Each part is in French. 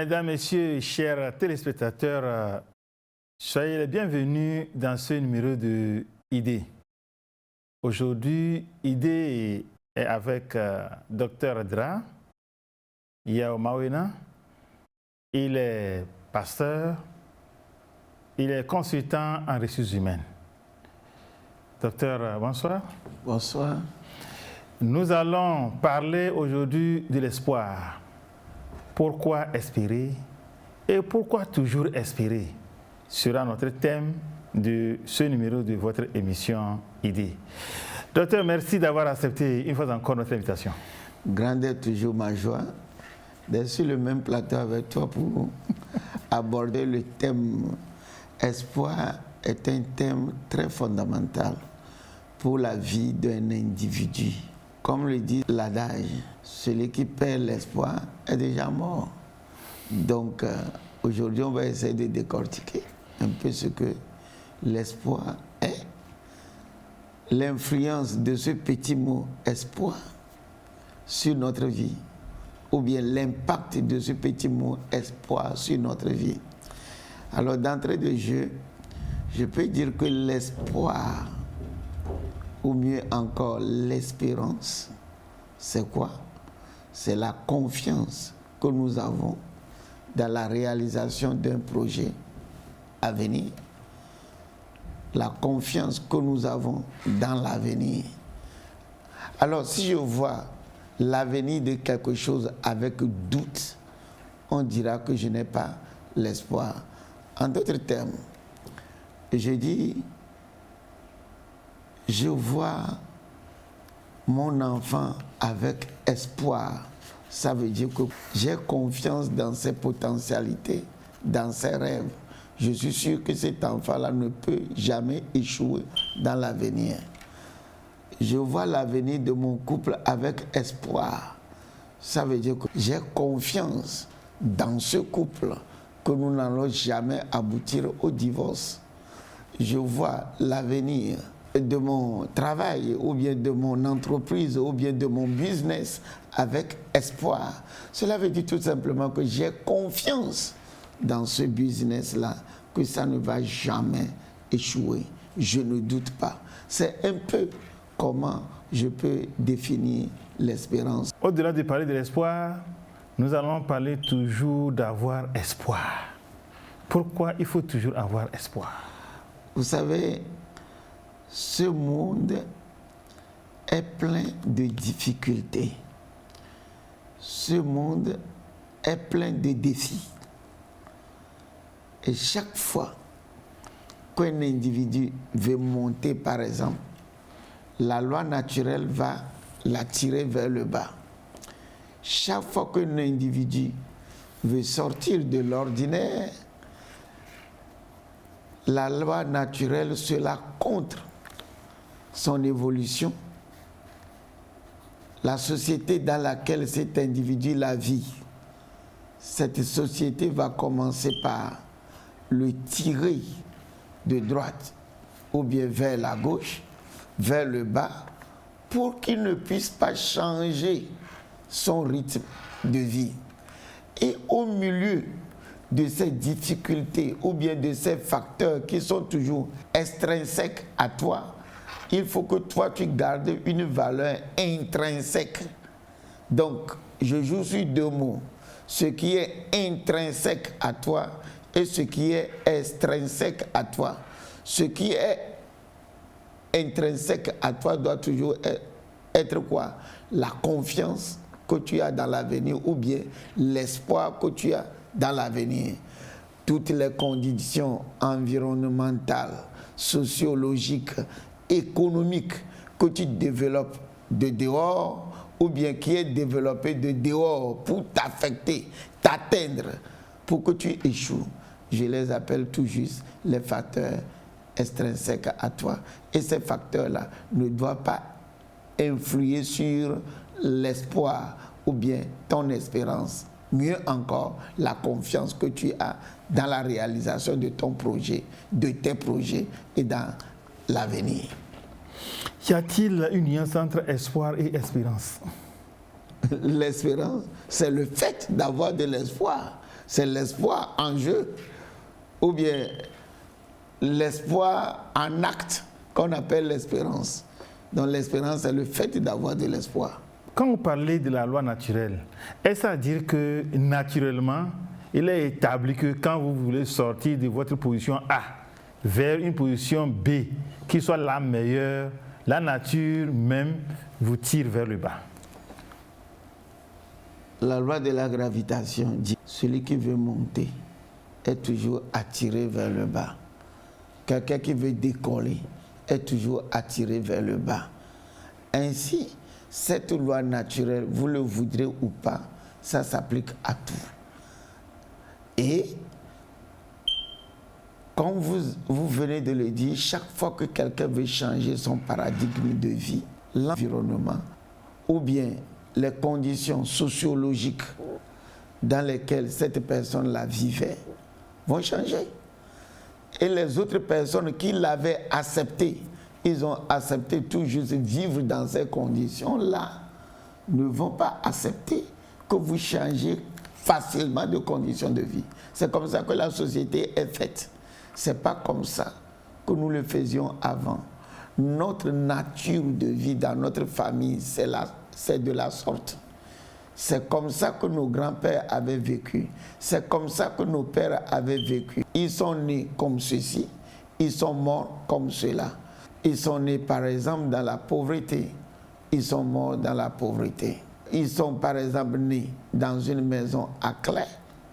Mesdames, Messieurs, chers téléspectateurs, soyez les bienvenus dans ce numéro de ID. Aujourd'hui, ID est avec Dr Dra Yao Mawena. Il est pasteur, il est consultant en ressources humaines. Docteur, bonsoir. Bonsoir. Nous allons parler aujourd'hui de l'espoir. Pourquoi espérer et pourquoi toujours espérer sera notre thème de ce numéro de votre émission ID. Docteur, merci d'avoir accepté une fois encore notre invitation. Grande est toujours ma joie d'être sur le même plateau avec toi pour aborder le thème. Espoir est un thème très fondamental pour la vie d'un individu. Comme le dit l'adage, celui qui perd l'espoir est déjà mort. Donc aujourd'hui, on va essayer de décortiquer un peu ce que l'espoir est, l'influence de ce petit mot espoir sur notre vie, ou bien l'impact de ce petit mot espoir sur notre vie. Alors d'entrée de jeu, je peux dire que l'espoir, ou mieux encore l'espérance, c'est quoi? C'est la confiance que nous avons dans la réalisation d'un projet à venir, la confiance que nous avons dans l'avenir. Alors si je vois l'avenir de quelque chose avec doute, on dira que je n'ai pas l'espoir. En d'autres termes, je dis, je vois mon enfant avec espoir. Ça veut dire que j'ai confiance dans ses potentialités, dans ses rêves. Je suis sûr que cet enfant-là ne peut jamais échouer dans l'avenir. Je vois l'avenir de mon couple avec espoir. Ça veut dire que j'ai confiance dans ce couple, que nous n'allons jamais aboutir au divorce. Je vois l'avenir de mon travail, ou bien de mon entreprise, ou bien de mon business avec espoir. Cela veut dire tout simplement que j'ai confiance dans ce business-là, que ça ne va jamais échouer. Je ne doute pas. C'est un peu comment je peux définir l'espérance. Au-delà de parler de l'espoir, nous allons parler toujours d'avoir espoir. Pourquoi il faut toujours avoir espoir? Vous savez, ce monde est plein de difficultés. Ce monde est plein de défis. Et chaque fois qu'un individu veut monter, par exemple, la loi naturelle va l'attirer vers le bas. Chaque fois qu'un individu veut sortir de l'ordinaire, la loi naturelle sera contre son évolution. La société dans laquelle cet individu la vit, cette société va commencer par le tirer de droite ou bien vers la gauche, vers le bas, pour qu'il ne puisse pas changer son rythme de vie. Et au milieu de ces difficultés ou bien de ces facteurs qui sont toujours extrinsèques à toi, il faut que toi tu gardes une valeur intrinsèque. Donc, je joue sur deux mots. Ce qui est intrinsèque à toi et ce qui est extrinsèque à toi. Ce qui est intrinsèque à toi doit toujours être quoi? La confiance que tu as dans l'avenir ou bien l'espoir que tu as dans l'avenir. Toutes les conditions environnementales, sociologiques, économiques que tu développes de dehors ou bien qui est développé de dehors pour t'affecter, t'atteindre, pour que tu échoues. Je les appelle tout juste les facteurs extrinsèques à toi. Et ces facteurs-là ne doivent pas influer sur l'espoir ou bien ton espérance. Mieux encore, la confiance que tu as dans la réalisation de ton projet, de tes projets et dans l'avenir. Y a-t-il une nuance entre espoir et espérance? L'espérance, c'est le fait d'avoir de l'espoir. C'est l'espoir en jeu ou bien l'espoir en acte qu'on appelle l'espérance. Donc l'espérance, c'est le fait d'avoir de l'espoir. Quand vous parlez de la loi naturelle, est-ce à dire que naturellement, il est établi que quand vous voulez sortir de votre position A vers une position B qui soit la meilleure, la nature même vous tire vers le bas? La loi de la gravitation dit que celui qui veut monter est toujours attiré vers le bas. Quelqu'un qui veut décoller est toujours attiré vers le bas. Ainsi, cette loi naturelle, vous le voudrez ou pas, ça s'applique à tout. Et, comme vous venez de le dire, chaque fois que quelqu'un veut changer son paradigme de vie, l'environnement, ou bien les conditions sociologiques dans lesquelles cette personne-là vivait, vont changer. Et les autres personnes qui l'avaient accepté, ils ont accepté tout juste vivre dans ces conditions-là, ne vont pas accepter que vous changez facilement de conditions de vie. C'est comme ça que la société est faite. Ce n'est pas comme ça que nous le faisions avant. Notre nature de vie dans notre famille, c'est de la sorte. C'est comme ça que nos grands-pères avaient vécu. C'est comme ça que nos pères avaient vécu. Ils sont nés comme ceci, ils sont morts comme cela. Ils sont nés par exemple dans la pauvreté, ils sont morts dans la pauvreté. Ils sont par exemple nés dans une maison à clé,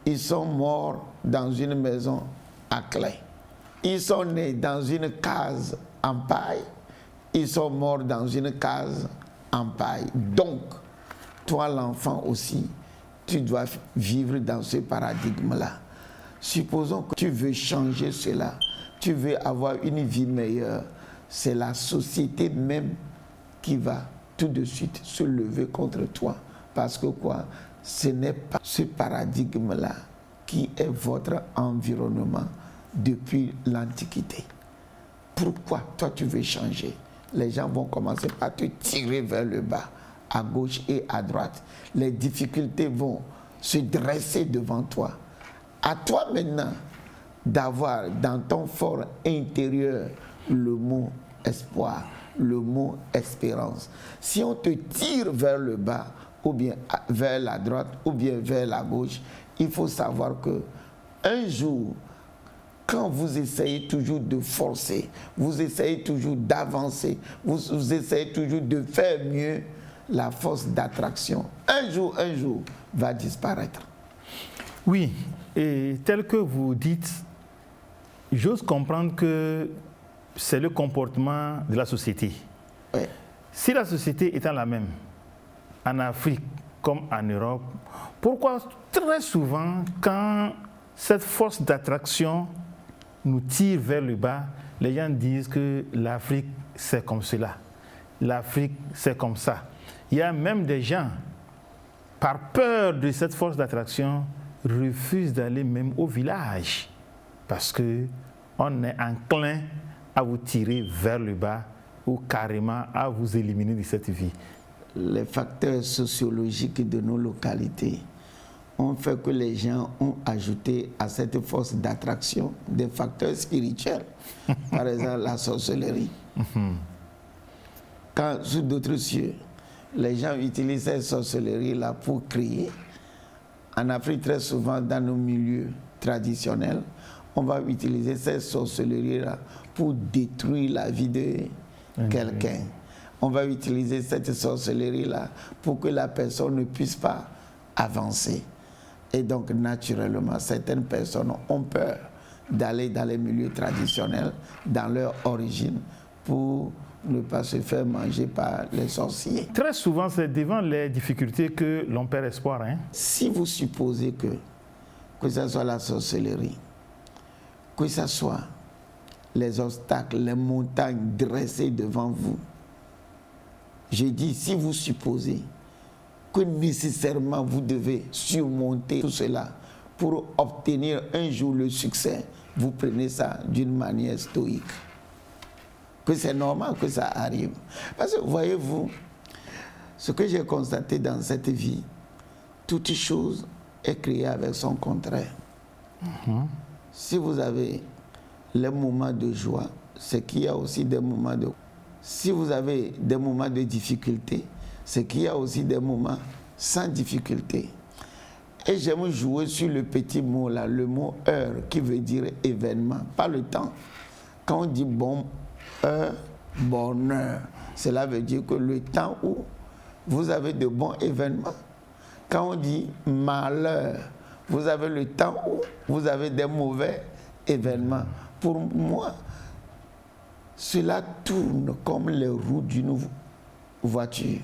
ils sont morts dans une maison à clé. Ils sont nés dans une case en paille, ils sont morts dans une case en paille. Donc, toi l'enfant aussi, tu dois vivre dans ce paradigme-là. Supposons que tu veux changer cela, tu veux avoir une vie meilleure, c'est la société même qui va tout de suite se lever contre toi. Parce que quoi? Ce n'est pas ce paradigme-là qui est votre environnement depuis l'Antiquité. Pourquoi toi tu veux changer? Les gens vont commencer par te tirer vers le bas, à gauche et à droite. Les difficultés vont se dresser devant toi. À toi maintenant d'avoir dans ton fort intérieur le mot espoir, le mot espérance. Si on te tire vers le bas, ou bien vers la droite, ou bien vers la gauche, il faut savoir que un jour, quand vous essayez toujours de forcer, vous essayez toujours d'avancer, vous essayez toujours de faire mieux, la force d'attraction, un jour, va disparaître. Oui, et tel que vous dites, j'ose comprendre que c'est le comportement de la société. Oui. Si la société étant la même, en Afrique comme en Europe, pourquoi très souvent, quand cette force d'attraction nous tire vers le bas, les gens disent que l'Afrique, c'est comme cela. L'Afrique, c'est comme ça. Il y a même des gens, par peur de cette force d'attraction, refusent d'aller même au village parce qu'on est enclin à vous tirer vers le bas ou carrément à vous éliminer de cette vie. Les facteurs sociologiques de nos localités ont fait que les gens ont ajouté à cette force d'attraction des facteurs spirituels. Par exemple, la sorcellerie. Quand, sous d'autres cieux, les gens utilisent cette sorcellerie-là pour crier. En Afrique, très souvent, dans nos milieux traditionnels, on va utiliser cette sorcellerie-là pour détruire la vie de quelqu'un. On va utiliser cette sorcellerie-là pour que la personne ne puisse pas avancer. Et donc, naturellement, certaines personnes ont peur d'aller dans les milieux traditionnels, dans leur origine, pour ne pas se faire manger par les sorciers. Très souvent, c'est devant les difficultés que l'on perd espoir. Si vous supposez que ce soit la sorcellerie, que ce soit les obstacles, les montagnes dressées devant vous, je dis, si vous supposez que nécessairement vous devez surmonter tout cela pour obtenir un jour le succès, vous prenez ça d'une manière stoïque. Que c'est normal que ça arrive. Parce que voyez-vous, ce que j'ai constaté dans cette vie, toute chose est créé avec son contraire. Si vous avez les moments de joie, c'est qu'il y a aussi des moments de... Si vous avez des moments de difficulté, c'est qu'il y a aussi des moments sans difficulté. Et j'aime jouer sur le petit mot là, le mot heure, qui veut dire événement, pas le temps. Quand on dit bon, heure, bonheur, cela veut dire que le temps où vous avez de bons événements. Quand on dit malheur, vous avez le temps où vous avez des mauvais événements. Pour moi, cela tourne comme les roues d'une voiture.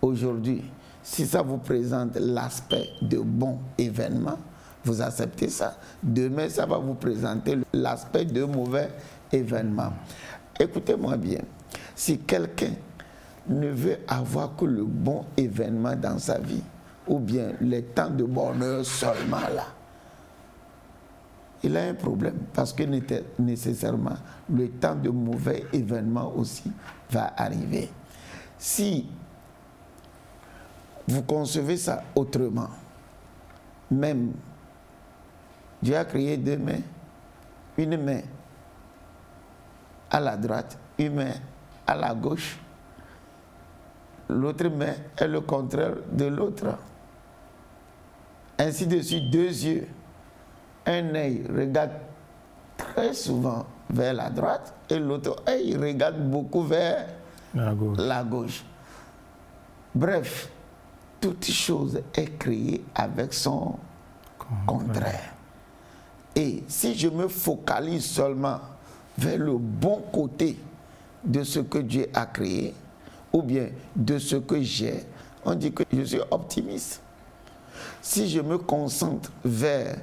Aujourd'hui, si ça vous présente l'aspect de bons événements, vous acceptez ça. Demain, ça va vous présenter l'aspect de mauvais événements. Écoutez-moi bien. Si quelqu'un ne veut avoir que le bon événement dans sa vie, ou bien les temps de bonheur seulement là, il a un problème, parce que nécessairement le temps de mauvais événements aussi va arriver. Si vous concevez ça autrement, même Dieu a créé deux mains, une main à la droite, une main à la gauche, l'autre main est le contraire de l'autre. Ainsi de suite, deux yeux. Un œil regarde très souvent vers la droite et l'autre œil regarde beaucoup vers la gauche. Bref, toute chose est créée avec son contraire. Et si je me focalise seulement vers le bon côté de ce que Dieu a créé, ou bien de ce que j'ai, on dit que je suis optimiste. Si je me concentre vers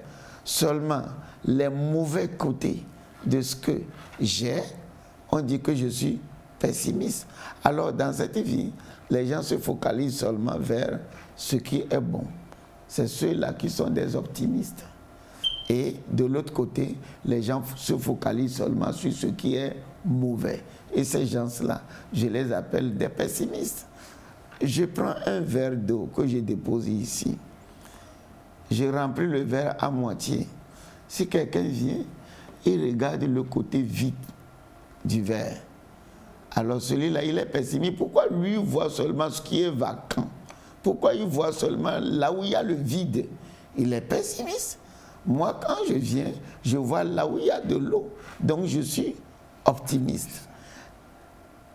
seulement les mauvais côtés de ce que j'ai, on dit que je suis pessimiste. Alors dans cette vie, les gens se focalisent seulement vers ce qui est bon. C'est ceux-là qui sont des optimistes. Et de l'autre côté, les gens se focalisent seulement sur ce qui est mauvais. Et ces gens-là, je les appelle des pessimistes. Je prends un verre d'eau que j'ai déposé ici. Je remplis le verre à moitié. Si quelqu'un vient, il regarde le côté vide du verre. Alors celui-là, il est pessimiste. Pourquoi lui voit seulement ce qui est vacant? Pourquoi il voit seulement là où il y a le vide? Il est pessimiste. Moi, quand je viens, je vois là où il y a de l'eau. Donc je suis optimiste.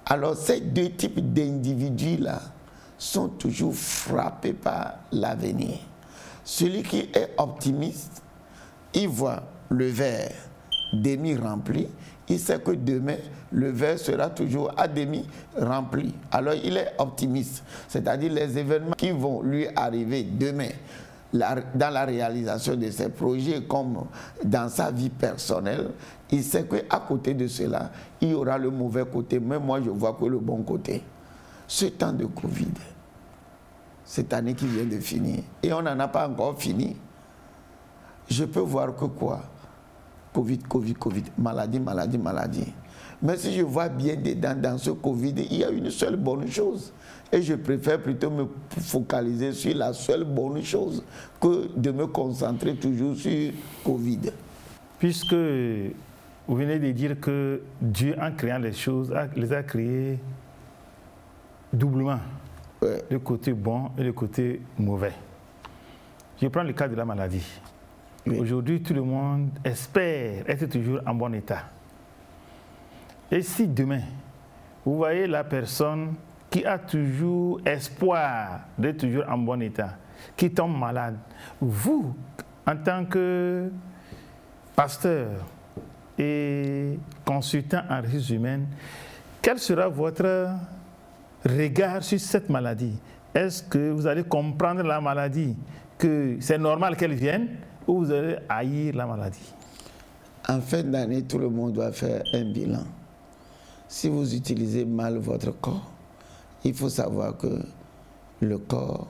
Alors ces deux types d'individus-là sont toujours frappés par l'avenir. Celui qui est optimiste, il voit le verre demi rempli, il sait que demain, le verre sera toujours à demi rempli. Alors il est optimiste, c'est-à-dire les événements qui vont lui arriver demain, dans la réalisation de ses projets comme dans sa vie personnelle, il sait qu'à côté de cela, il y aura le mauvais côté, mais moi je vois que le bon côté. Ce temps de Covid, cette année qui vient de finir, et on n'en a pas encore fini, je peux voir que quoi? Covid, maladie. Mais si je vois bien dedans, dans ce Covid, il y a une seule bonne chose. Et je préfère plutôt me focaliser sur la seule bonne chose que de me concentrer toujours sur Covid. Puisque vous venez de dire que Dieu, en créant les choses, les a créées doublement. Ouais. Le côté bon et le côté mauvais. Je prends le cas de la maladie. Oui. Aujourd'hui, tout le monde espère être toujours en bon état. Et si demain, vous voyez la personne qui a toujours espoir d'être toujours en bon état, qui tombe malade, vous, en tant que pasteur et consultant en ressources humaines, quel sera votre regard sur cette maladie? Est-ce que vous allez comprendre la maladie, que c'est normal qu'elle vienne, ou vous allez haïr la maladie? En fin d'année, tout le monde doit faire un bilan. Si vous utilisez mal votre corps, il faut savoir que le corps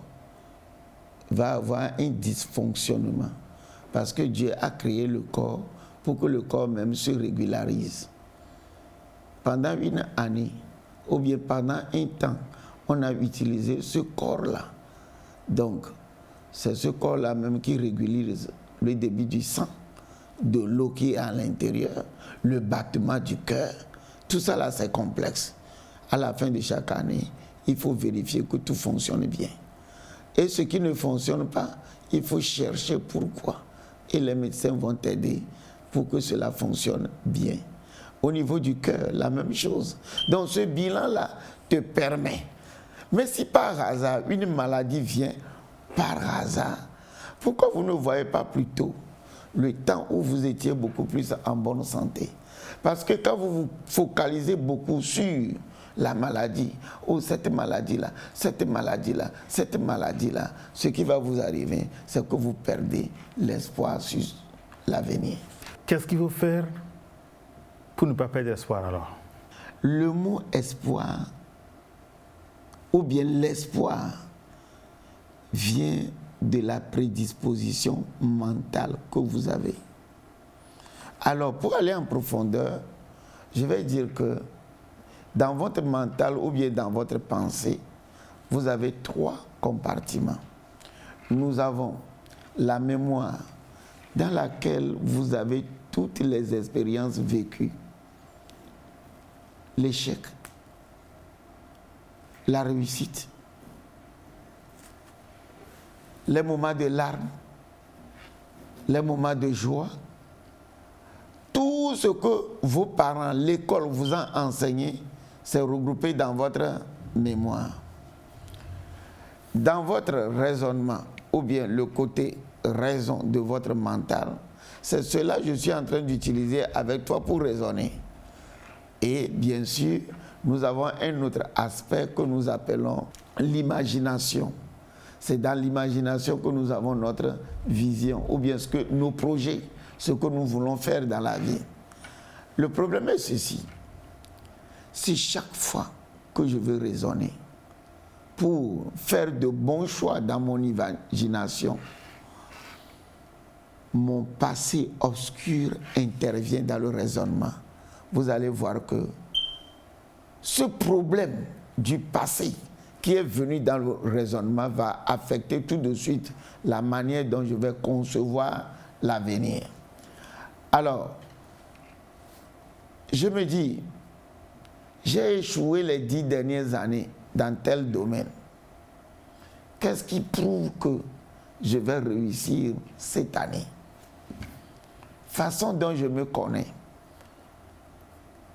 va avoir un dysfonctionnement. Parce que Dieu a créé le corps pour que le corps même se régularise. Pendant une année, ou bien pendant un temps, on a utilisé ce corps-là. Donc, C'est ce corps-là même qui régulise le débit du sang, de l'eau qui est à l'intérieur, le battement du cœur. Tout ça là, c'est complexe. À la fin de chaque année, il faut vérifier que tout fonctionne bien. Et ce qui ne fonctionne pas, il faut chercher pourquoi. Et les médecins vont t'aider pour que cela fonctionne bien. Au niveau du cœur, la même chose. Donc ce bilan-là te permet. Mais si par hasard, une maladie vient par hasard, pourquoi vous ne voyez pas plus tôt le temps où vous étiez beaucoup plus en bonne santé? Parce que quand vous vous focalisez beaucoup sur la maladie, ou cette maladie-là, cette maladie-là, cette maladie-là, ce qui va vous arriver, c'est que vous perdez l'espoir sur l'avenir. Qu'est-ce qu'il faut faire pour ne pas perdre espoir alors? Le mot espoir, ou bien l'espoir, vient de la prédisposition mentale que vous avez. Alors, pour aller en profondeur, je vais dire que dans votre mental ou bien dans votre pensée, vous avez 3 compartiments. Nous avons la mémoire dans laquelle vous avez toutes les expériences vécues. L'échec, la réussite, les moments de larmes, les moments de joie, tout ce que vos parents, l'école vous a enseigné, c'est regroupé dans votre mémoire. Dans votre raisonnement, ou bien le côté raison de votre mental, c'est cela que je suis en train d'utiliser avec toi pour raisonner. Et bien sûr, nous avons un autre aspect que nous appelons l'imagination. C'est dans l'imagination que nous avons notre vision, ou bien ce que nos projets, ce que nous voulons faire dans la vie. Le problème est ceci. Si chaque fois que je veux raisonner pour faire de bons choix dans mon imagination, mon passé obscur intervient dans le raisonnement, vous allez voir que ce problème du passé qui est venu dans le raisonnement va affecter tout de suite la manière dont je vais concevoir l'avenir. Alors, je me dis, j'ai échoué les 10 dernières années dans tel domaine. Qu'est-ce qui prouve que je vais réussir cette année? Façon dont je me connais.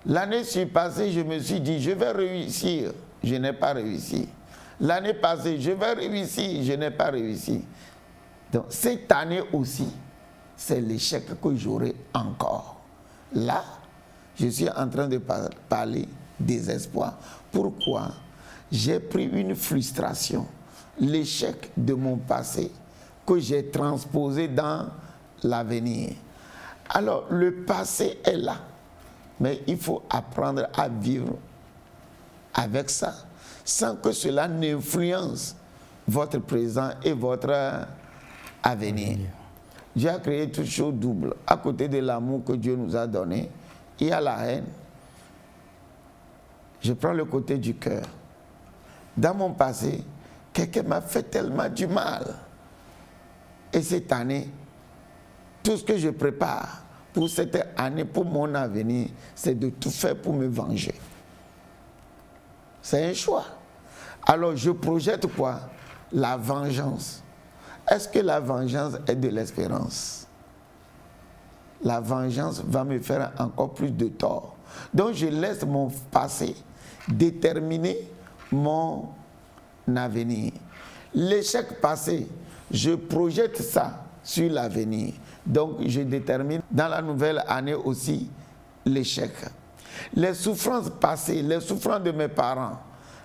L'année passée, je me suis dit, je vais réussir. Je n'ai pas réussi. L'année passée, je vais réussir. Je n'ai pas réussi. Donc, cette année aussi, c'est l'échec que j'aurai encore. Là, je suis en train de parler désespoir. Pourquoi? J'ai pris une frustration, l'échec de mon passé que j'ai transposé dans l'avenir. Alors, le passé est là, mais il faut apprendre à vivre avec ça, sans que cela n'influence votre présent et votre avenir. Dieu a créé toute chose double. À côté de l'amour que Dieu nous a donné, il y a la haine. Je prends le côté du cœur. Dans mon passé, quelqu'un m'a fait tellement du mal. Et cette année, tout ce que je prépare pour cette année, pour mon avenir, c'est de tout faire pour me venger. C'est un choix. Alors je projette quoi? La vengeance. Est-ce que la vengeance est de l'espérance? La vengeance va me faire encore plus de tort. Donc je laisse mon passé déterminer mon avenir. L'échec passé, je projette ça sur l'avenir. Donc je détermine dans la nouvelle année aussi l'échec. Les souffrances passées, les souffrances de mes parents,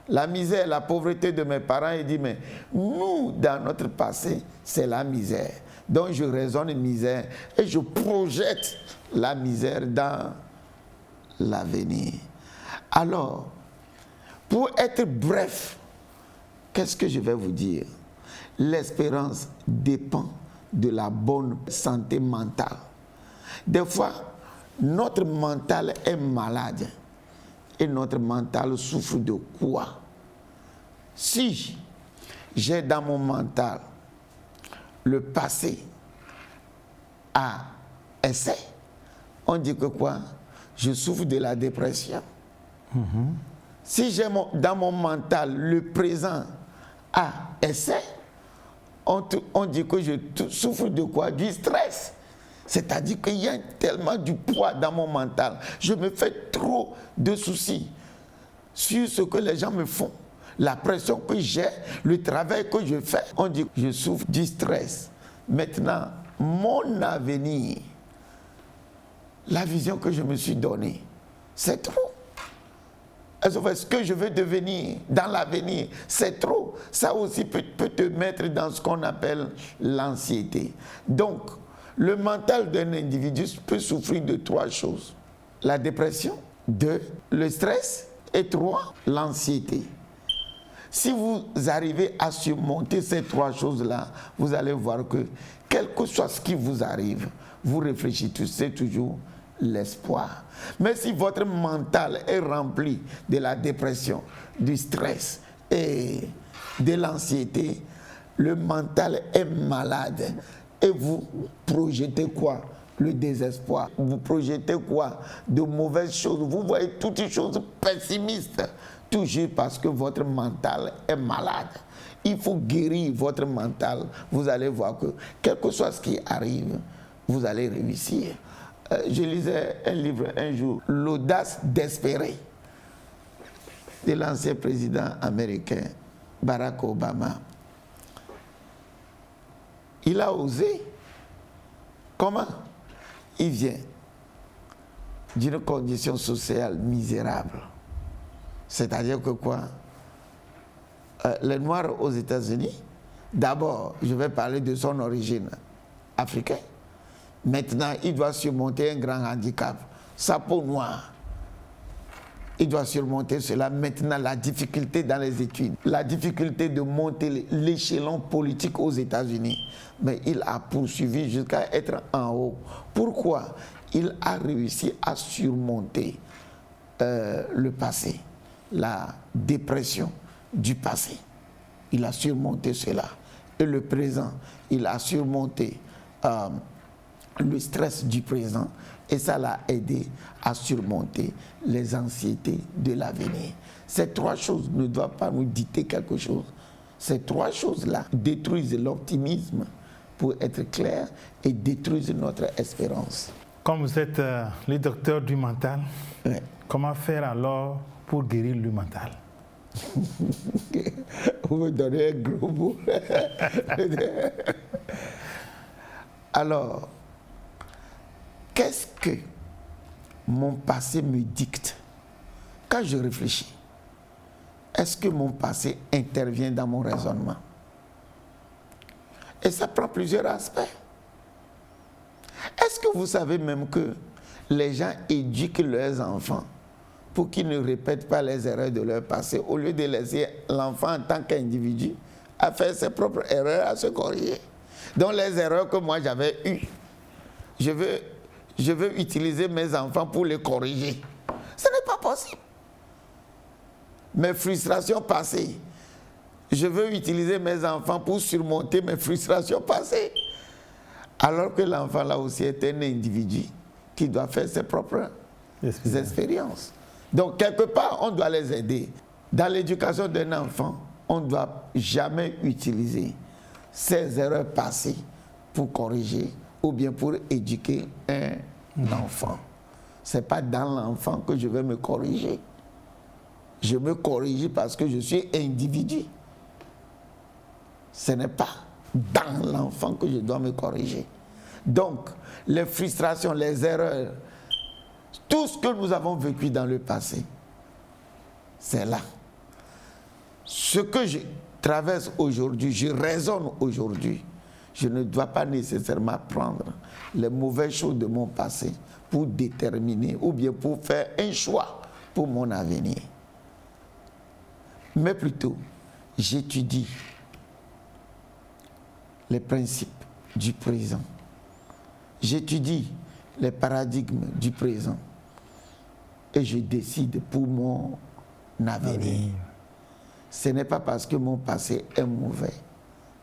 la misère, la pauvreté de mes parents, il dit, mais nous, dans notre passé, c'est la misère. Donc je raisonne misère et je projette la misère dans l'avenir. Alors, pour être bref, qu'est-ce que je vais vous dire? L'espérance dépend de la bonne santé mentale. Des fois, notre mental est malade et notre mental souffre de quoi? Si j'ai dans mon mental le passé à essai, on dit que quoi? Je souffre de la dépression. Si j'ai dans mon mental le présent à essai, on dit que je souffre de quoi? Du stress. C'est-à-dire qu'il y a tellement du poids dans mon mental. Je me fais trop de soucis sur ce que les gens me font. La pression que j'ai, le travail que je fais, on dit que je souffre du stress. Maintenant, mon avenir, la vision que je me suis donnée, c'est trop. Ce que je veux devenir dans l'avenir, c'est trop. Ça aussi peut te mettre dans ce qu'on appelle l'anxiété. Donc, le mental d'un individu peut souffrir de 3 choses. La dépression, 2, le stress, et 3, l'anxiété. Si vous arrivez à surmonter ces 3 choses-là, vous allez voir que, quel que soit ce qui vous arrive, vous réfléchissez toujours l'espoir. Mais si votre mental est rempli de la dépression, du stress et de l'anxiété, le mental est malade et vous projetez quoi? Le désespoir. Vous projetez quoi? De mauvaises choses. Vous voyez toutes les choses pessimistes, toujours parce que votre mental est malade. Il faut guérir votre mental. Vous allez voir que, quel que soit ce qui arrive, vous allez réussir. Je lisais un livre un jour, L'audace d'espérer, de l'ancien président américain Barack Obama. Il a osé. Comment? Il vient d'une condition sociale misérable. C'est-à-dire que quoi? Les Noirs aux États-Unis, d'abord, je vais parler de son origine africaine. Maintenant, il doit surmonter un grand handicap, sa peau noire. Il doit surmonter cela. Maintenant, la difficulté dans les études, la difficulté de monter l'échelon politique aux États-Unis. Mais il a poursuivi jusqu'à être en haut. Pourquoi? Il a réussi à surmonter le passé, la dépression du passé. Il a surmonté cela. Et le présent, il a surmonté le stress du présent, et ça l'a aidé à surmonter les anxiétés de l'avenir. Ces 3 choses ne doivent pas nous dicter quelque chose. Ces 3 choses-là détruisent l'optimisme, pour être clair, et détruisent notre espérance. Comme vous êtes le docteur du mental, Oui. Comment faire alors pour guérir le mental? Vous me donnez un gros mot. Alors, qu'est-ce que mon passé me dicte? Quand je réfléchis, est-ce que mon passé intervient dans mon raisonnement? Et ça prend plusieurs aspects. Est-ce que vous savez même que les gens éduquent leurs enfants pour qu'ils ne répètent pas les erreurs de leur passé, au lieu de laisser l'enfant en tant qu'individu à faire ses propres erreurs, à se corriger? Donc les erreurs que moi j'avais eues, je veux utiliser mes enfants pour les corriger. Ce n'est pas possible. Mes frustrations passées, je veux utiliser mes enfants pour surmonter mes frustrations passées. Alors que l'enfant là aussi est un individu qui doit faire ses propres expériences. Donc quelque part, on doit les aider. Dans l'éducation d'un enfant, on ne doit jamais utiliser ses erreurs passées pour corriger ou bien pour éduquer un enfant. Ce n'est pas dans l'enfant que je vais me corriger. Je me corrige parce que je suis individu. Ce n'est pas dans l'enfant que je dois me corriger. Donc, les frustrations, les erreurs, tout ce que nous avons vécu dans le passé, c'est là. Ce que je traverse aujourd'hui, je raisonne aujourd'hui, je ne dois pas nécessairement prendre les mauvaises choses de mon passé pour déterminer ou bien pour faire un choix pour mon avenir. Mais plutôt, j'étudie les principes du présent. J'étudie les paradigmes du présent. Et je décide pour mon avenir. Ce n'est pas parce que mon passé est mauvais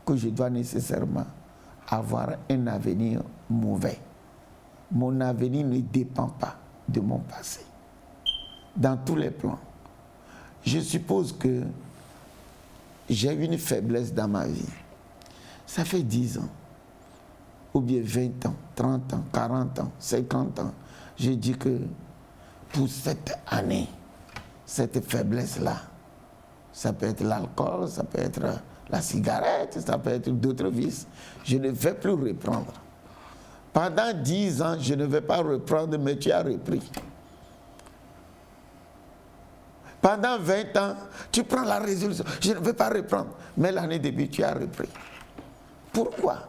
que je dois nécessairement avoir un avenir mauvais. Mon avenir ne dépend pas de mon passé. Dans tous les plans. Je suppose que j'ai une faiblesse dans ma vie. Ça fait 10 ans, ou bien 20 ans, 30 ans, 40 ans, 50 ans. Je dis que pour cette année, cette faiblesse-là, ça peut être l'alcool, ça peut être la cigarette, ça peut être d'autres vices. Je ne vais plus reprendre. Pendant 10 ans, je ne vais pas reprendre, mais tu as repris. Pendant 20 ans, tu prends la résolution, je ne vais pas reprendre, mais l'année début, tu as repris. Pourquoi?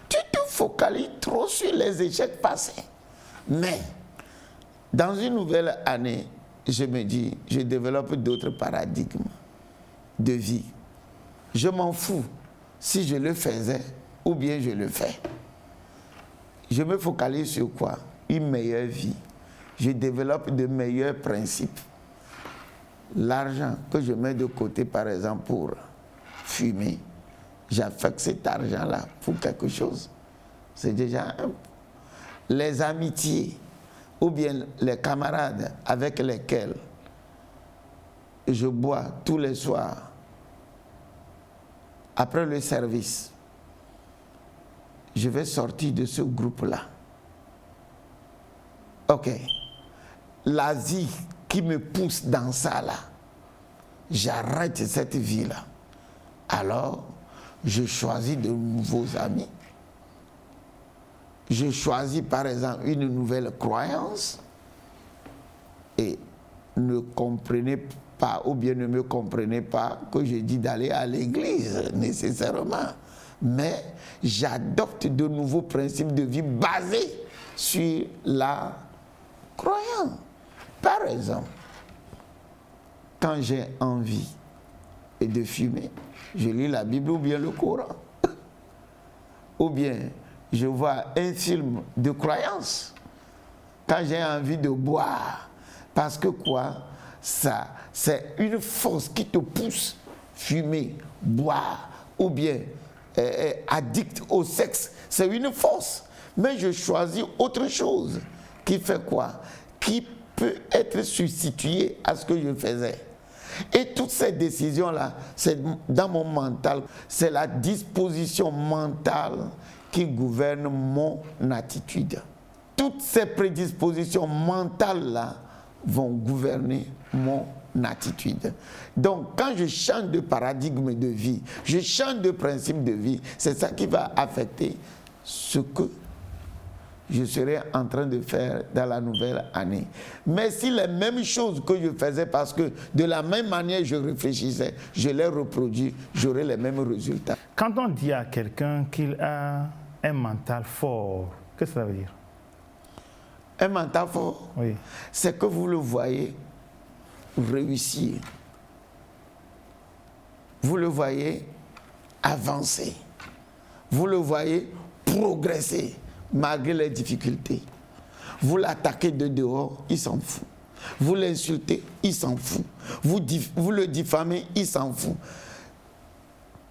Tu te focalises trop sur les échecs passés. Mais, dans une nouvelle année, je me dis, je développe d'autres paradigmes de vie. Je m'en fous si je le faisais ou bien je le fais. Je me focalise sur quoi? Une meilleure vie. Je développe de meilleurs principes. L'argent que je mets de côté, par exemple, pour fumer, j'affecte cet argent-là pour quelque chose. C'est déjà les amitiés ou bien les camarades avec lesquels je bois tous les soirs après le service. Je vais sortir de ce groupe-là. Ok. La vie qui me pousse dans ça là, j'arrête cette vie-là. Alors, je choisis de nouveaux amis. Je choisis par exemple une nouvelle croyance et ne comprenez pas ou bien ne me comprenez pas que je dis d'aller à l'église nécessairement. Mais j'adopte de nouveaux principes de vie basés sur la croyance. Par exemple, quand j'ai envie de fumer, je lis la Bible ou bien le Coran. Ou bien je vois un film de croyance. Quand j'ai envie de boire, parce que quoi? Ça, c'est une force qui te pousse fumer, boire, ou bien addict au sexe. C'est une force. Mais je choisis autre chose qui fait quoi? Qui peut être substitué à ce que je faisais. Et toutes ces décisions-là, c'est dans mon mental, c'est la disposition mentale qui gouverne mon attitude. Toutes ces prédispositions mentales-là vont gouverner mon attitude. Donc, quand je change de paradigme de vie, je change de principe de vie, c'est ça qui va affecter ce que je serai en train de faire dans la nouvelle année. Mais si les mêmes choses que je faisais, parce que de la même manière je réfléchissais, je les reproduis, j'aurai les mêmes résultats. Quand on dit à quelqu'un qu'il a un mental fort, qu'est-ce que ça veut dire? Un mental fort, oui, c'est que vous le voyez réussir. Vous le voyez avancer. Vous le voyez progresser malgré les difficultés. Vous l'attaquez de dehors, il s'en fout. Vous l'insultez, il s'en fout. Vous le diffamez, il s'en fout.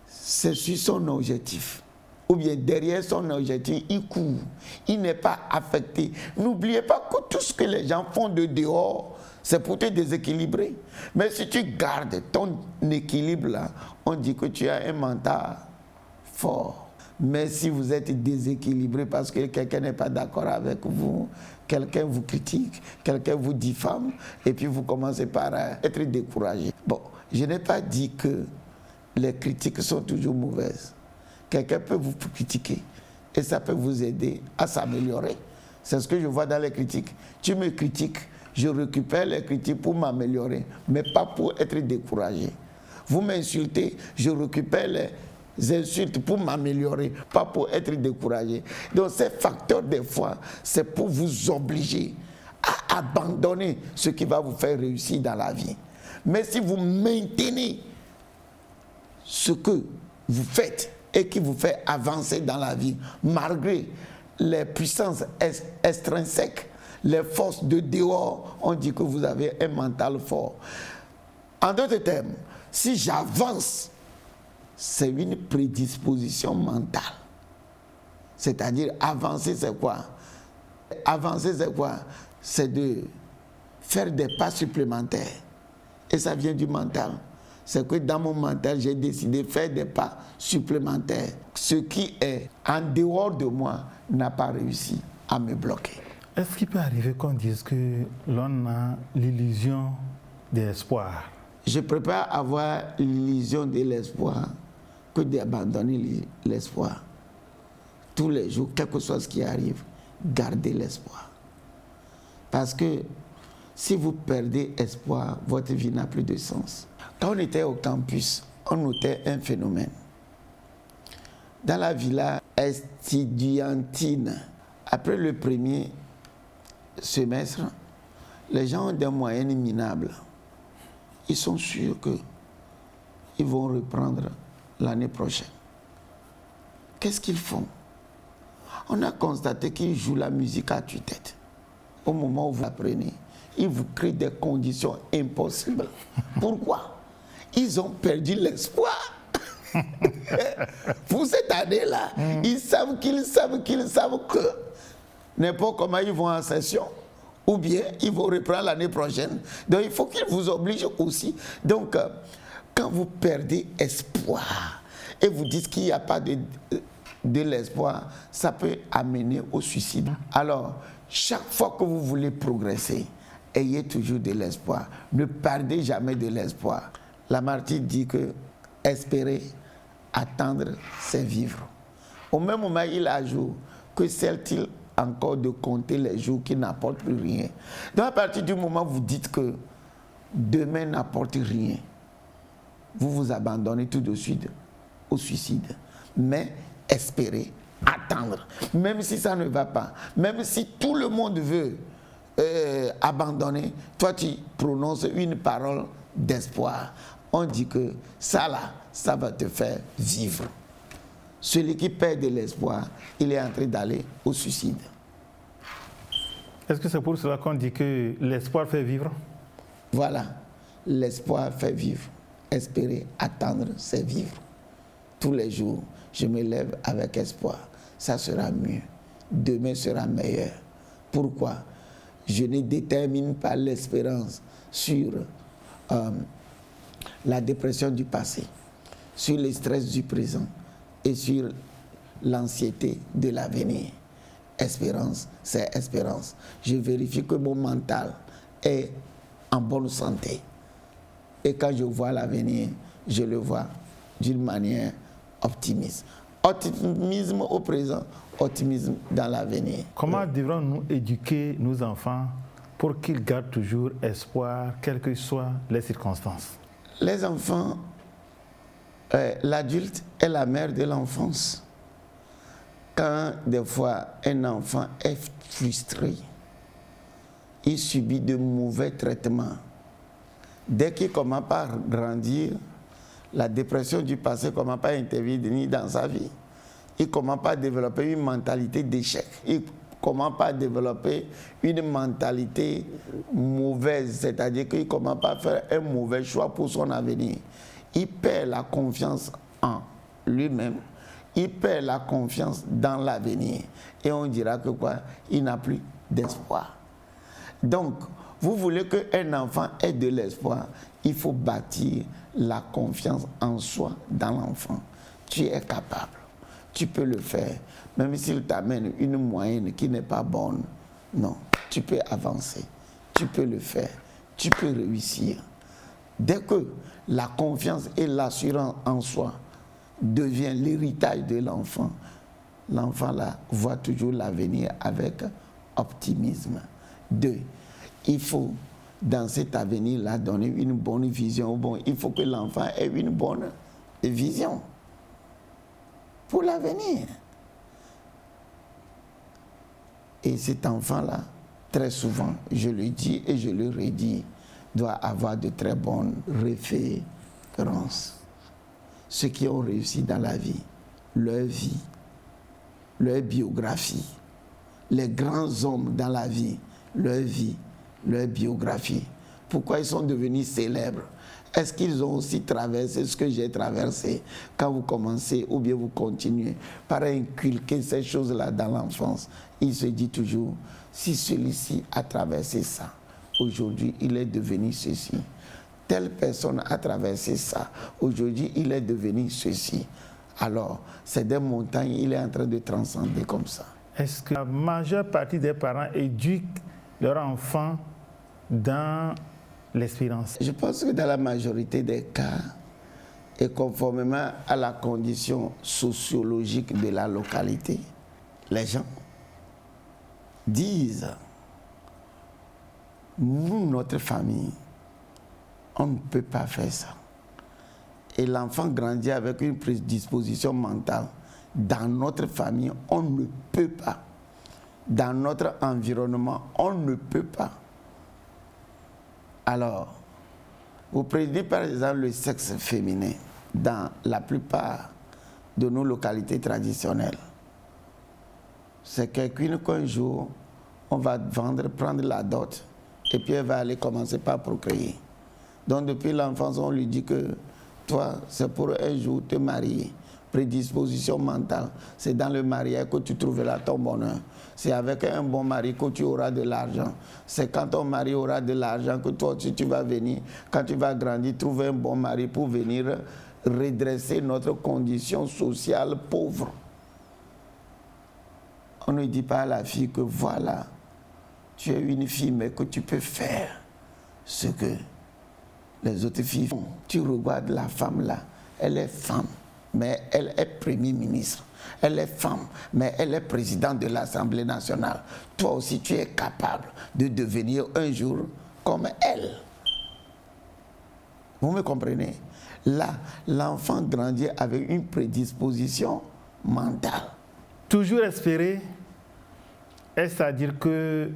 C'est sur son objectif. Ou bien derrière son objectif, il court. Il n'est pas affecté. N'oubliez pas que tout ce que les gens font de dehors, c'est pour te déséquilibrer. Mais si tu gardes ton équilibre là, on dit que tu as un mental fort. Mais si vous êtes déséquilibré parce que quelqu'un n'est pas d'accord avec vous, quelqu'un vous critique, quelqu'un vous diffame, et puis vous commencez par être découragé. Bon, je n'ai pas dit que les critiques sont toujours mauvaises. Quelqu'un peut vous critiquer et ça peut vous aider à s'améliorer. C'est ce que je vois dans les critiques. Tu me critiques, je récupère les critiques pour m'améliorer, mais pas pour être découragé. Vous m'insultez, je récupère les insultes pour m'améliorer, pas pour être découragé. Donc ces facteurs, des fois, c'est pour vous obliger à abandonner ce qui va vous faire réussir dans la vie. Mais si vous maintenez ce que vous faites et qui vous fait avancer dans la vie, malgré les puissances extrinsèques, les forces de dehors, on dit que vous avez un mental fort. En d'autres termes, si j'avance, c'est une prédisposition mentale. C'est-à-dire avancer, c'est quoi? Avancer, c'est quoi? C'est de faire des pas supplémentaires. Et ça vient du mental. C'est que dans mon mental, j'ai décidé de faire des pas supplémentaires. Ce qui est en dehors de moi n'a pas réussi à me bloquer. Est-ce qu'il peut arriver qu'on dise que l'on a l'illusion de l'espoir? Je préfère avoir l'illusion de l'espoir que d'abandonner l'espoir. Tous les jours, quel que soit ce qui arrive, gardez l'espoir. Parce que si vous perdez espoir, votre vie n'a plus de sens. Quand on était au campus, on notait un phénomène. Dans la villa estudiantine, après le premier semestre, les gens ont des moyennes minables. Ils sont sûrs qu'ils vont reprendre l'année prochaine. Qu'est-ce qu'ils font? On a constaté qu'ils jouent la musique à tue-tête. Au moment où vous apprenez, ils vous créent des conditions impossibles. Pourquoi? Ils ont perdu l'espoir. Pour cette année-là, ils savent que n'importe comment ils vont en session, ou bien ils vont reprendre l'année prochaine. Donc il faut qu'ils vous obligent aussi. Donc quand vous perdez espoir et vous dites qu'il n'y a pas de l'espoir, ça peut amener au suicide. Alors, chaque fois que vous voulez progresser, ayez toujours de l'espoir. Ne perdez jamais de l'espoir. Lamartine dit que espérer, attendre, c'est vivre. Au même moment, il ajoute que sert-il encore de compter les jours qui n'apportent plus rien. Donc à partir du moment où vous dites que demain n'apporte rien, vous vous abandonnez tout de suite au suicide. Mais espérer, attendre, même si ça ne va pas, même si tout le monde veut abandonner, toi tu prononces une parole d'espoir. On dit que ça là, ça va te faire vivre. Celui qui perd de l'espoir, il est en train d'aller au suicide. Est-ce que c'est pour cela qu'on dit que l'espoir fait vivre? Voilà, l'espoir fait vivre. Espérer, attendre, c'est vivre. Tous les jours, je me lève avec espoir. Ça sera mieux. Demain sera meilleur. Pourquoi? Je ne détermine pas l'espérance sur la dépression du passé, sur le stress du présent et sur l'anxiété de l'avenir. Espérance, c'est espérance. Je vérifie que mon mental est en bonne santé. Et quand je vois l'avenir, je le vois d'une manière optimiste. Optimisme au présent, optimisme dans l'avenir. Comment devrons-nous éduquer nos enfants pour qu'ils gardent toujours espoir, quelles que soient les circonstances? Les enfants, l'adulte est la mère de l'enfance. Quand des fois un enfant est frustré, il subit de mauvais traitements. Dès qu'il commence à grandir, la dépression du passé ne commence pas à intervenir dans sa vie. Il ne commence pas à développer une mentalité d'échec. Il ne commence pas à développer une mentalité mauvaise, c'est-à-dire qu'il ne commence pas à faire un mauvais choix pour son avenir. Il perd la confiance en lui-même. Il perd la confiance dans l'avenir. Et on dira que quoi? Il n'a plus d'espoir. Donc, vous voulez qu'un enfant ait de l'espoir, il faut bâtir la confiance en soi dans l'enfant. Tu es capable, tu peux le faire. Même s'il t'amène une moyenne qui n'est pas bonne, non, tu peux avancer, tu peux le faire, tu peux réussir. Dès que la confiance et l'assurance en soi devient l'héritage de l'enfant, l'enfant là voit toujours l'avenir avec optimisme. 2. Il faut, dans cet avenir-là, donner une bonne vision. Bon, il faut que l'enfant ait une bonne vision pour l'avenir. Et cet enfant-là, très souvent, je le dis et je le redis, doit avoir de très bonnes références. Ceux qui ont réussi dans la vie, leur biographie, les grands hommes dans la vie, leur vie, leur biographie, pourquoi ils sont devenus célèbres? Est-ce qu'ils ont aussi traversé ce que j'ai traversé quand vous commencez ou bien vous continuez par inculquer ces choses-là dans l'enfance? Il se dit toujours, si celui-ci a traversé ça, aujourd'hui il est devenu ceci. Telle personne a traversé ça, aujourd'hui il est devenu ceci. Alors, c'est des montagnes, il est en train de transcender comme ça. Est-ce que la majeure partie des parents éduquent leurs enfants dans l'espérance? Je pense que dans la majorité des cas, et conformément à la condition sociologique de la localité, les gens disent, nous, notre famille, on ne peut pas faire ça. Et l'enfant grandit avec une prédisposition mentale. Dans notre famille, on ne peut pas. Dans notre environnement, on ne peut pas. Alors, vous prenez par exemple le sexe féminin dans la plupart de nos localités traditionnelles. C'est quelqu'un qu'un jour, on va vendre, prendre la dot, et puis elle va aller commencer par procréer. Donc depuis l'enfance, on lui dit que toi, c'est pour un jour te marier. Prédisposition mentale, c'est dans le mariage que tu trouveras ton bonheur. C'est avec un bon mari que tu auras de l'argent. C'est quand ton mari aura de l'argent que toi aussi tu vas venir, quand tu vas grandir, trouver un bon mari pour venir redresser notre condition sociale pauvre. On ne dit pas à la fille que voilà, tu es une fille mais que tu peux faire ce que les autres filles font. Tu regardes la femme là, elle est femme, mais elle est Premier ministre. Elle est femme, mais elle est présidente de l'Assemblée nationale. Toi aussi, tu es capable de devenir un jour comme elle. Vous me comprenez? Là, l'enfant grandit avec une prédisposition mentale. Toujours espérer, est-ce à dire que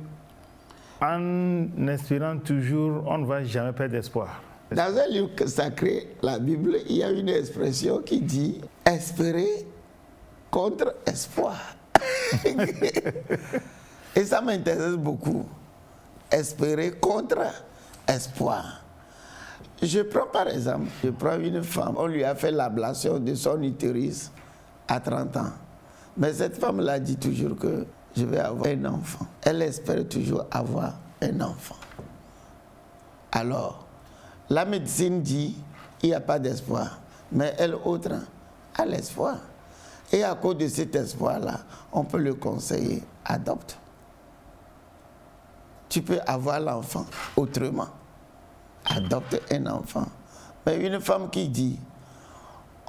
en espérant toujours, on ne va jamais perdre d'espoir? Dans un livre sacré, la Bible, il y a une expression qui dit « espérer contre espoir ». Et ça m'intéresse beaucoup. Espérer contre espoir. Je prends par exemple, une femme, on lui a fait l'ablation de son utérus à 30 ans. Mais cette femme-là dit toujours que je vais avoir un enfant. Elle espère toujours avoir un enfant. Alors, la médecine dit il n'y a pas d'espoir, mais elle autre a l'espoir. Et à cause de cet espoir-là, on peut le conseiller, adopte. Tu peux avoir l'enfant autrement. Adopte un enfant. Mais une femme qui dit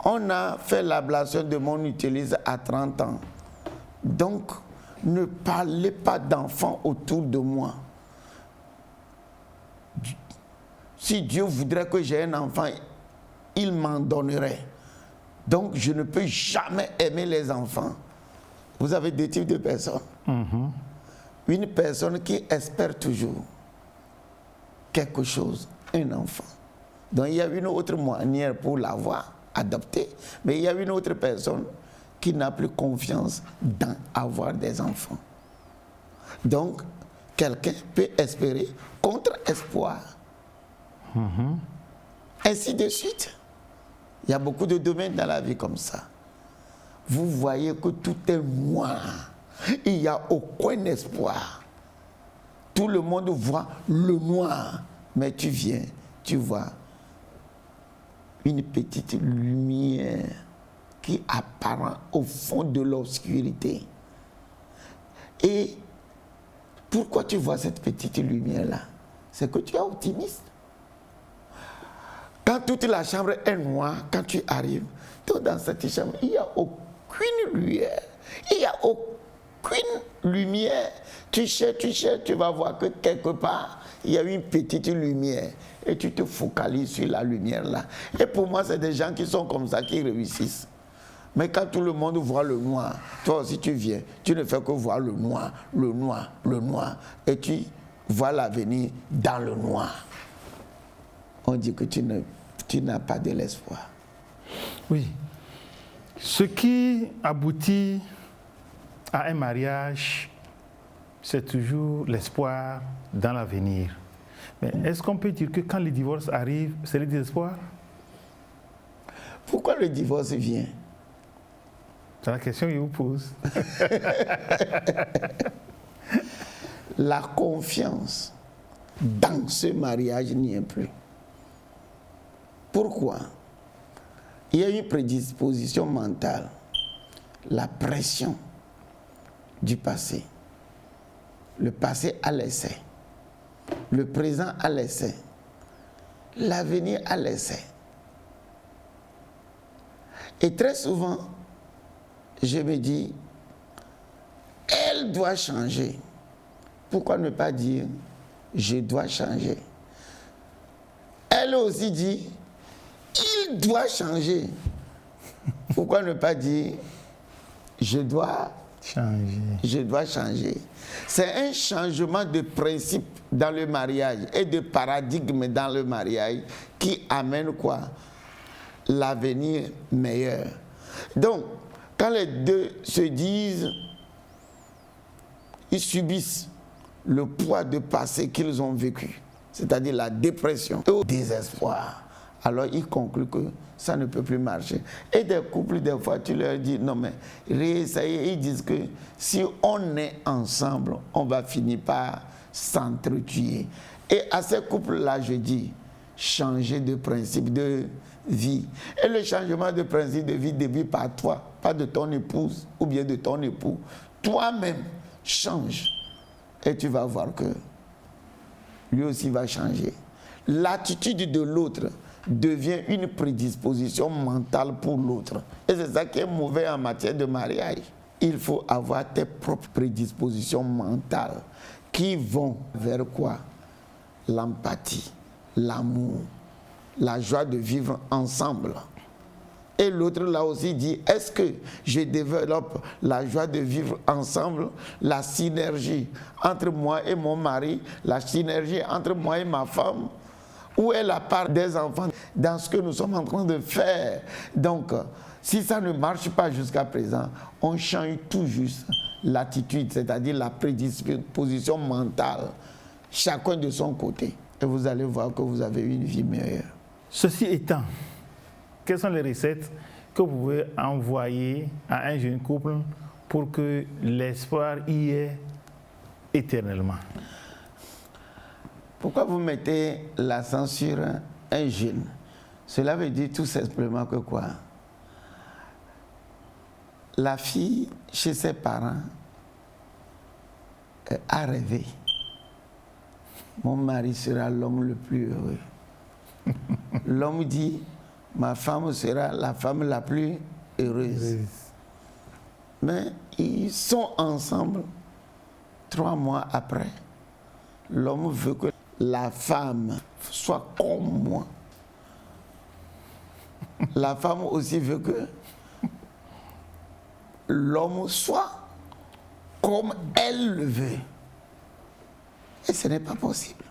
on a fait l'ablation de mon utérus à 30 ans, donc ne parlez pas d'enfants autour de moi. Si Dieu voudrait que j'ai un enfant, il m'en donnerait. Donc je ne peux jamais aimer les enfants. Vous avez deux types de personnes. Une personne qui espère toujours quelque chose, un enfant. Donc il y a une autre manière pour l'avoir adopté, mais il y a une autre personne qui n'a plus confiance dans avoir des enfants. Donc quelqu'un peut espérer contre espoir. Ainsi de suite. Il y a beaucoup de domaines dans la vie comme ça. Vous voyez que tout est noir. Il n'y a aucun espoir. Tout le monde voit le noir. Mais tu viens, tu vois une petite lumière qui apparaît au fond de l'obscurité. Et pourquoi tu vois cette petite lumière-là? C'est que tu es optimiste. Quand toute la chambre est noire, quand tu arrives, dans cette chambre, il n'y a aucune lumière. Il n'y a aucune lumière. Tu cherches, tu vas voir que quelque part, il y a une petite lumière. Et tu te focalises sur la lumière là. Et pour moi, c'est des gens qui sont comme ça, qui réussissent. Mais quand tout le monde voit le noir, toi aussi tu viens, tu ne fais que voir le noir, le noir, le noir. Et tu vois l'avenir dans le noir. On dit que tu n'as pas de l'espoir. Oui. Ce qui aboutit à un mariage, c'est toujours l'espoir dans l'avenir. Mais est-ce qu'on peut dire que quand le divorce arrive, c'est le désespoir? Pourquoi le divorce vient? C'est la question que je vous pose. La confiance dans ce mariage n'y est plus. Pourquoi? Il y a une prédisposition mentale, la pression du passé. Le passé a laissé, le présent a laissé, l'avenir a laissé. Et très souvent, je me dis, elle doit changer. Pourquoi ne pas dire, je dois changer? Elle aussi dit, il doit changer. Pourquoi ne pas dire, je dois changer? C'est un changement de principe dans le mariage et de paradigme dans le mariage qui amène quoi? L'avenir meilleur. Donc, quand les deux se disent, ils subissent le poids de passé qu'ils ont vécu, c'est-à-dire la dépression et le désespoir, alors ils concluent que ça ne peut plus marcher. Et des couples, des fois, tu leur dis, non mais réessayez, ils disent que si on est ensemble, on va finir par s'entretuer. Et à ces couples-là, je dis, changer de principe de vie. Et le changement de principe de vie débute par toi, pas de ton épouse ou bien de ton époux. Toi-même, change. Et tu vas voir que lui aussi va changer. L'attitude de l'autre devient une prédisposition mentale pour l'autre. Et c'est ça qui est mauvais en matière de mariage. Il faut avoir tes propres prédispositions mentales qui vont vers quoi? L'empathie, l'amour, la joie de vivre ensemble. Et l'autre là aussi dit, est-ce que je développe la joie de vivre ensemble, la synergie entre moi et mon mari, la synergie entre moi et ma femme? Où est la part des enfants dans ce que nous sommes en train de faire? Donc, si ça ne marche pas jusqu'à présent, on change tout juste l'attitude, c'est-à-dire la prédisposition mentale, chacun de son côté. Et vous allez voir que vous avez une vie meilleure. Ceci étant, quelles sont les recettes que vous pouvez envoyer à un jeune couple pour que l'espoir y ait éternellement? Pourquoi vous mettez l'accent sur un jeune? Cela veut dire tout simplement que quoi? La fille, chez ses parents, a rêvé. Mon mari sera l'homme le plus heureux. L'homme dit, ma femme sera la femme la plus heureuse. Mais ils sont ensemble 3 mois après. L'homme veut que la femme soit comme moi. La femme aussi veut que l'homme soit comme elle le veut. Et ce n'est pas possible.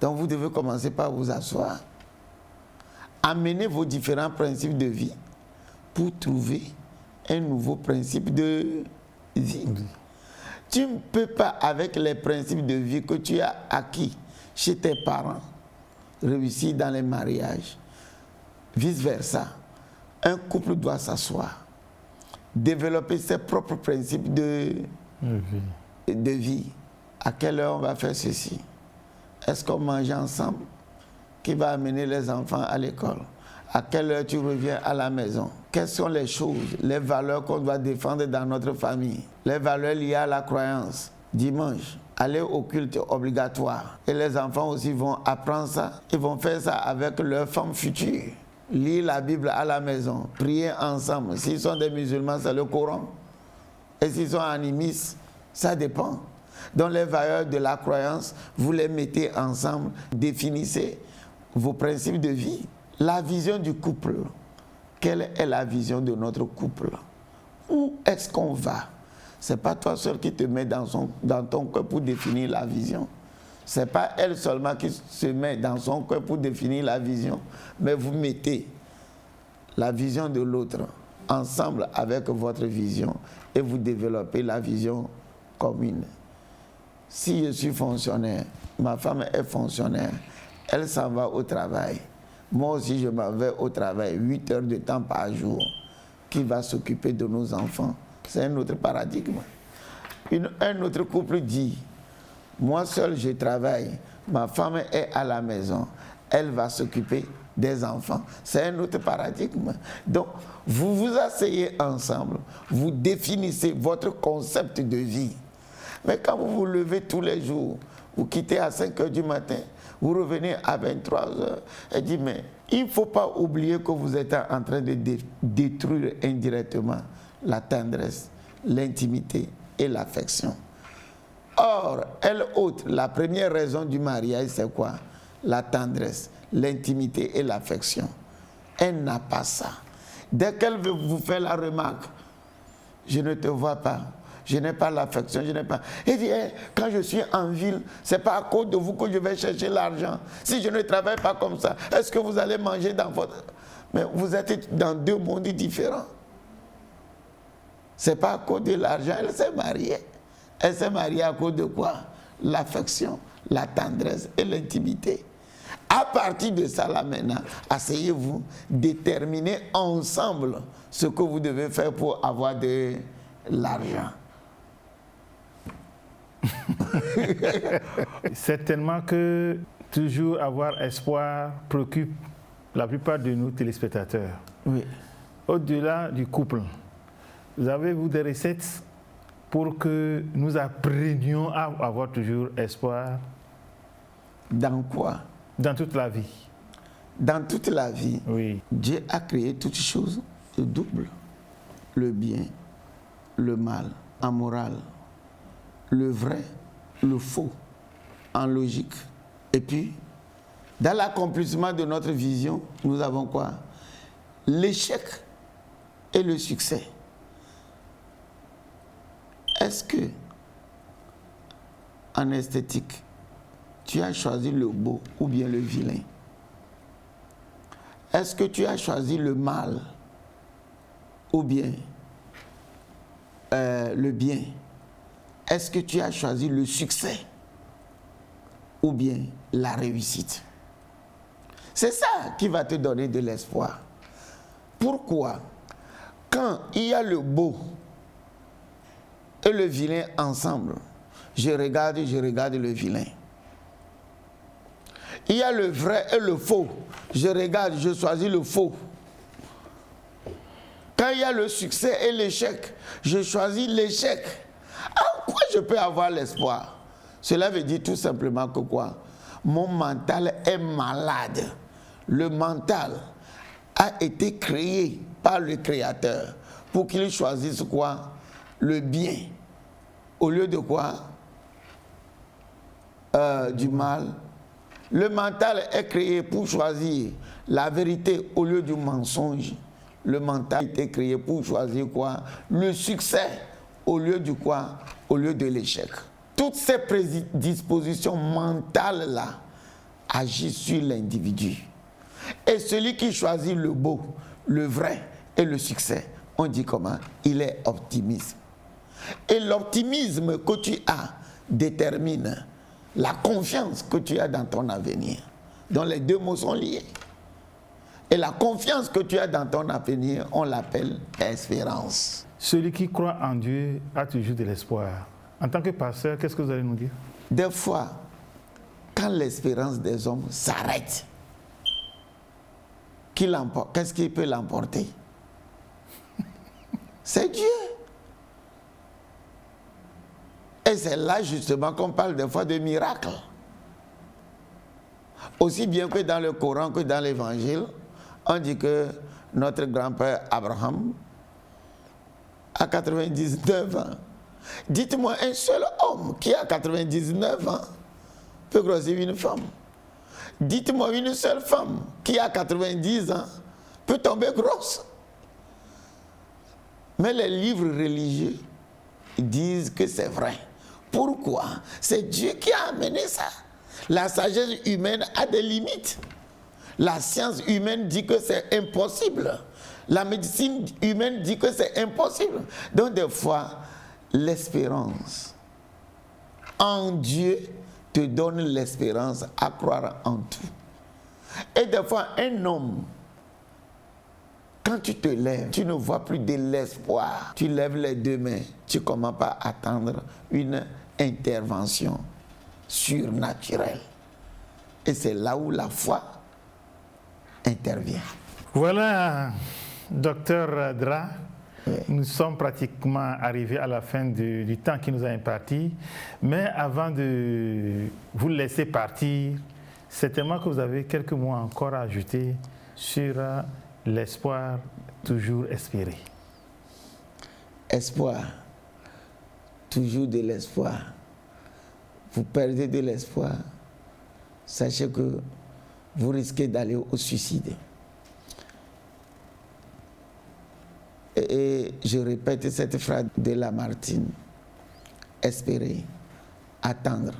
Donc vous devez commencer par vous asseoir, amener vos différents principes de vie pour trouver un nouveau principe de vie. Tu ne peux pas, avec les principes de vie que tu as acquis chez tes parents, réussir dans les mariages. Vice-versa, un couple doit s'asseoir, développer ses propres principes de vie. À quelle heure on va faire ceci? Est-ce qu'on mange ensemble? Qui va amener les enfants à l'école? À quelle heure tu reviens à la maison? Quelles sont les choses, les valeurs qu'on doit défendre dans notre famille? Les valeurs liées à la croyance. Dimanche, aller au culte obligatoire. Et les enfants aussi vont apprendre ça. Ils vont faire ça avec leurs femmes futures. Lire la Bible à la maison. Prier ensemble. S'ils sont des musulmans, c'est le Coran. Et s'ils sont animistes, ça dépend. Donc les valeurs de la croyance, vous les mettez ensemble. Définissez vos principes de vie. La vision du couple. Quelle est la vision de notre couple? Où est-ce qu'on va? Ce n'est pas toi seul qui te mets dans ton cœur pour définir la vision. Ce n'est pas elle seulement qui se met dans son cœur pour définir la vision. Mais vous mettez la vision de l'autre ensemble avec votre vision et vous développez la vision commune. si je suis fonctionnaire, ma femme est fonctionnaire, elle s'en va au travail. Moi aussi, je m'en vais au travail, 8 heures de temps par jour. Qui va s'occuper de nos enfants? C'est un autre paradigme. Un autre couple dit, moi seul je travaille, ma femme est à la maison, elle va s'occuper des enfants. C'est un autre paradigme. Donc, vous vous asseyez ensemble, vous définissez votre concept de vie. Mais quand vous vous levez tous les jours, vous quittez à 5 heures du matin, vous revenez à 23 heures, elle dit, mais il ne faut pas oublier que vous êtes en train de détruire indirectement la tendresse, l'intimité et l'affection. Or, elle ôte, la première raison du mariage, c'est quoi? La tendresse, l'intimité et l'affection. Elle n'a pas ça. Dès qu'elle veut vous faire la remarque, je ne te vois pas, je n'ai pas l'affection, je n'ai pas... Elle dit, hey, quand je suis en ville, ce n'est pas à cause de vous que je vais chercher l'argent. Si je ne travaille pas comme ça, est-ce que vous allez manger dans votre... Mais vous êtes dans deux mondes différents. Ce n'est pas à cause de l'argent, elle s'est mariée. Elle s'est mariée à cause de quoi? L'affection, la tendresse et l'intimité. À partir de ça, là maintenant, asseyez-vous, déterminez ensemble ce que vous devez faire pour avoir de l'argent. Certainement que toujours avoir espoir préoccupe la plupart de nos téléspectateurs. Oui. Au-delà du couple, avez-vous des recettes pour que nous apprenions à avoir toujours espoir? Dans quoi? Dans toute la vie. Dans toute la vie, oui. Dieu a créé toutes choses de double. Le bien, le mal, en morale, le vrai, le faux, en logique. Et puis, dans l'accomplissement de notre vision, nous avons quoi? L'échec et le succès. Est-ce que, en esthétique, tu as choisi le beau ou bien le vilain? Est-ce que tu as choisi le mal ou bien le bien? Est-ce que tu as choisi le succès ou bien la réussite? C'est ça qui va te donner de l'espoir. Pourquoi? Quand il y a le beau et le vilain ensemble, je regarde le vilain. Il y a le vrai et le faux. Je regarde, je choisis le faux. Quand il y a le succès et l'échec, je choisis l'échec. En quoi je peux avoir l'espoir? Cela veut dire tout simplement que quoi? Mon mental est malade. Le mental a été créé par le Créateur pour qu'il choisisse quoi? Le bien. Au lieu de quoi? Du mal. Le mental est créé pour choisir la vérité au lieu du mensonge. Le mental a été créé pour choisir quoi? Le succès au lieu du quoi? Au lieu de l'échec. Toutes ces prédispositions mentales-là agissent sur l'individu. Et celui qui choisit le beau, le vrai et le succès, on dit comment? Il est optimiste. Et l'optimisme que tu as détermine la confiance que tu as dans ton avenir. Donc les deux mots sont liés. Et la confiance que tu as dans ton avenir, on l'appelle espérance. Celui qui croit en Dieu a toujours de l'espoir. En tant que pasteur, qu'est-ce que vous allez nous dire? Des fois, quand l'espérance des hommes s'arrête, qu'est-ce qui peut l'emporter? C'est Dieu. Et c'est là justement qu'on parle des fois de miracles. Aussi bien que dans le Coran que dans l'Évangile, on dit que notre grand-père Abraham a 99 ans. Dites-moi, un seul homme qui a 99 ans peut grossir une femme. Dites-moi, une seule femme qui a 90 ans peut tomber grosse. Mais les livres religieux disent que c'est vrai. Pourquoi? C'est Dieu qui a amené ça. La sagesse humaine a des limites. La science humaine dit que c'est impossible. La médecine humaine dit que c'est impossible. Donc des fois, l'espérance en Dieu te donne l'espérance à croire en tout. Et des fois, un homme, quand tu te lèves, tu ne vois plus de l'espoir. Tu lèves les deux mains, tu commences à attendre une intervention surnaturelle. Et c'est là où la foi intervient. Voilà, docteur Dra, nous sommes pratiquement arrivés à la fin du temps qui nous a imparti. Mais avant de vous laisser partir, certainement que vous avez quelques mots encore à ajouter sur l'espoir toujours espéré. Espoir, toujours de l'espoir. Vous perdez de l'espoir, sachez que vous risquez d'aller au suicide. Et je répète cette phrase de Lamartine. Espérer, attendre,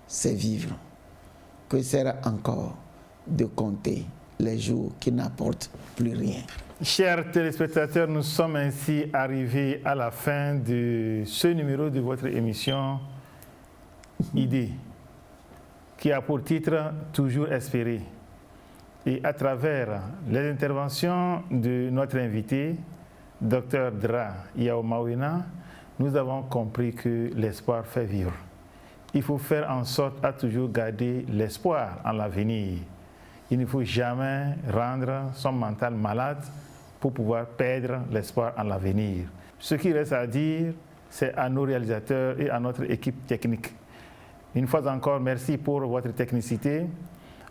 c'est vivre. Que sert encore de compter les jours qui n'apportent plus rien? Chers téléspectateurs, nous sommes ainsi arrivés à la fin de ce numéro de votre émission Idée, qui a pour titre Toujours espérer. Et à travers les interventions de notre invité, Dr Dra Yaomawena, nous avons compris que l'espoir fait vivre. Il faut faire en sorte à toujours garder l'espoir en l'avenir. Il ne faut jamais rendre son mental malade pour pouvoir perdre l'espoir en l'avenir. Ce qui reste à dire, c'est à nos réalisateurs et à notre équipe technique. Une fois encore, merci pour votre technicité,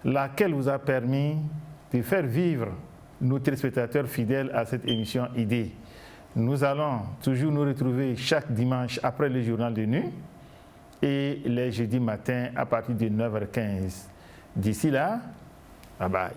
laquelle vous a permis de faire vivre nos téléspectateurs fidèles à cette émission Idée. Nous allons toujours nous retrouver chaque dimanche après le journal de nuit et les jeudis matins à partir de 9h15. D'ici là, bye bye.